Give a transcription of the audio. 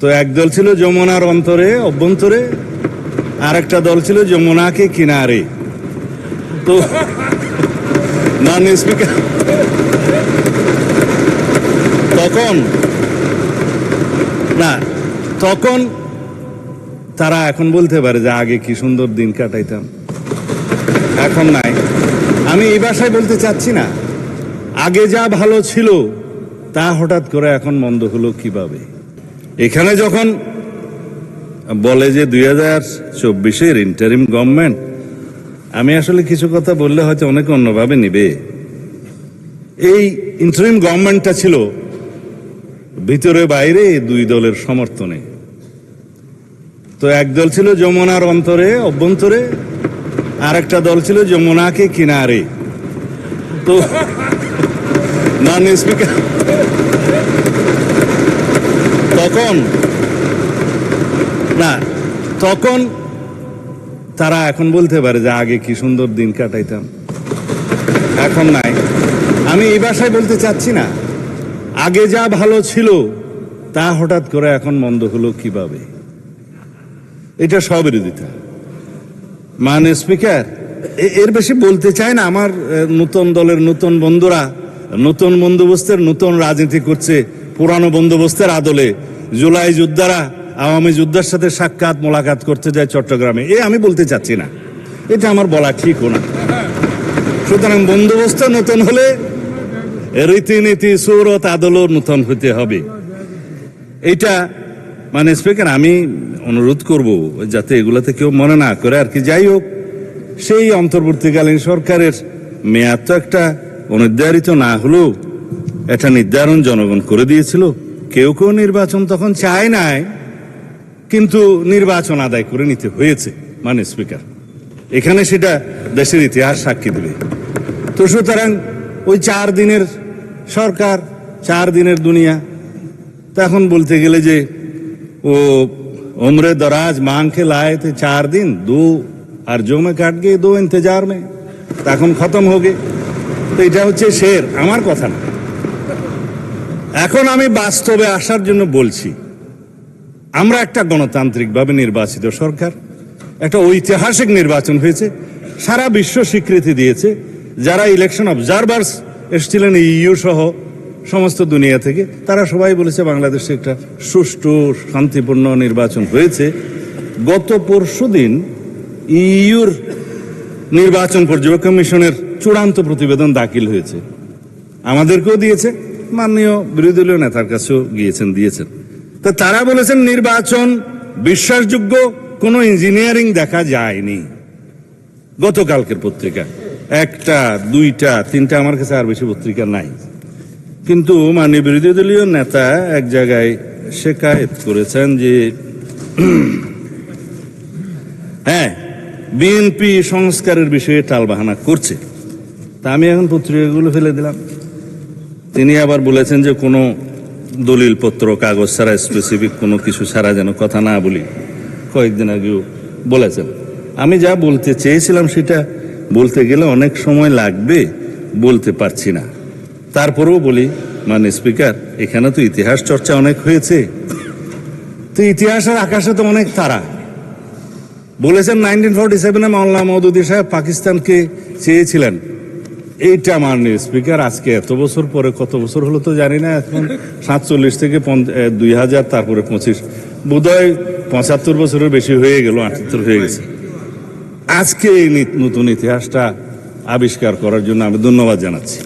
তো একদল ছিল যমুনার অভ্যন্তরে, আর একটা দল ছিল যমুনাকে কিনারে। তো মাননীয় স্পিকার, তখন তারা এখন বলতে পারে যে আগে কি সুন্দর দিন কাটাইতাম, এখন নাই। আমি এই ভাষায় বলতে চাচ্ছি না, আগে যা ভালো ছিল তা হঠাৎ করে এখন মন্দ হলো কিভাবে। এখানে যখন বলে যে 2024-এর ইন্টারিম গভর্নমেন্ট, আমি আসলে কিছু কথা বললে হয়তো অনেকে অন্যভাবে নিবে। এই ইন্টারিম গভর্নমেন্টটা ছিল ভিতরে বাইরে দুই দলের সমর্থনে। তো একদল ছিল যমুনার অভ্যন্তরে, আর একটা দল ছিল যমুনাকে কিনারে। তো মাননীয় স্পিকার, তখন তারা এখন বলতে পারে যে আগে কি সুন্দর দিন কাটাইতাম, এখন নাই। আমি এই ভাষায় বলতে চাচ্ছি না, আগে যা ভালো ছিল তা হঠাৎ করে এখন মন্দ হলো কিভাবে। এটা স্ববিরোধিতা। মাননীয় স্পিকার, এর বেশি বলতে চাই না। আমার নতুন দলের নতুন বন্ধুরা নতুন বন্দোবস্তের নতুন রাজনীতি করছে, পুরানো বন্দোবস্তের আদলে। জুলাই যোদ্ধারা আওয়ামী যোদ্ধার সাথে সাক্ষাৎ মোলাকাত করতে যায় চট্টগ্রামে, আমি বলতে চাচ্ছি না, এটা আমার বলা ঠিকও না। সুতরাং বন্দোবস্ত নতুন হলে রীতিনীতি সুরত আদলও নতুন হতে হবে। এইটা মানে স্পিকার, আমি অনুরোধ করব যাতে এগুলাতে কেউ মনে না করে আর কি। যাই হোক, সেই অন্তর্বর্তীকালীন সরকারের মেয়াদ তো একটা অনির্ধারিত না হলেও এটা নির্ধারণ জনগণ করে দিয়েছিল। কেউ নির্বাচন তখন চায় নাই, কিন্তু নির্বাচন আদায় করে নিতে হয়েছে। মানে স্পিকার, এখানে সেটা দেশের ইতিহাস সাক্ষী দেবে। তো সুতরাং ওই 4 দিনের সরকার, 4 দিনের দুনিয়া। তখন বলতে গেলে যে ও उम्र दराज मांग के लाए थे 4 दिन, 2 अर्जों में काट गए, 2 इंतजार में, তখন খতম हो गए। তো এটা হচ্ছে শের, আমার কথা না। এখন আমি বাস্তবে আসার জন্য বলছি, আমরা একটা গণতান্ত্রিকভাবে নির্বাচিত সরকার, একটা ঐতিহাসিক নির্বাচন হয়েছে, সারা বিশ্ব স্বীকৃতি দিয়েছে। যারা ইলেকশন অবজারভার্স এসেছিলেন ইইউ সহ সমস্ত দুনিয়া থেকে, তারা সবাই বলেছে বাংলাদেশে একটা সুষ্ঠু শান্তিপূর্ণ নির্বাচন হয়েছে। গত পরশুদিন ইইউর নির্বাচন পর্যবেক্ষণ মিশনের চূড়ান্ত প্রতিবেদন দাখিল হয়েছে, আমাদেরকেও দিয়েছে, মাননীয় বিরোধী দলীয় নেতার কাছেও দিয়েছেন। তো তারা বলেছেন নির্বাচন বিশ্বাসযোগ্য, কোনো ইঞ্জিনিয়ারিং দেখা যায়নি। গতকালকের পত্রিকা 1টা 2টা 3টা, আমার কাছে আর বেশি পত্রিকা নাই। কিন্তু মাননীয় বিরোধী দলীয় নেতা এক জায়গায় শেকায়েত করেছেন যে হ্যাঁ, বিএনপি সংস্কারের বিষয়ে টালবাহানা করছে। তা আমি এখন পত্রিকাগুলো ফেলে দিলাম। তিনি আবার বলেছেন যে কোনো দলিল পত্র কাগজ ছাড়া, স্পেসিফিক কোনো কিছু ছাড়া যেন কথা না বলি, কয়েকদিন আগেও বলেছেন। আমি যা বলতে চেয়েছিলাম সেটা বলতে গেলে অনেক সময় লাগবে, বলতে পারছি না। তারপরেও বলি, মানে স্পিকার, এখানে তো ইতিহাস চর্চা অনেক হয়েছে। তো ইতিহাসের আকাশে তো অনেক তারা। বলেছেন 1947-এ মাওলানা মওদুদী সাহেব পাকিস্তানকে চেয়েছিলেন। এইটা মাননীয় স্পিকার, আজকে এত বছর পরে, কত বছর হলো তো জানি না, এখন 47 থেকে 2000, তারপরে 25, বোধহয় 75 বছরের বেশি হয়ে গেল, 78 হয়ে গেছে। আজকে এই নতুন ইতিহাসটা আবিষ্কার করার জন্য আমি ধন্যবাদ জানাচ্ছি।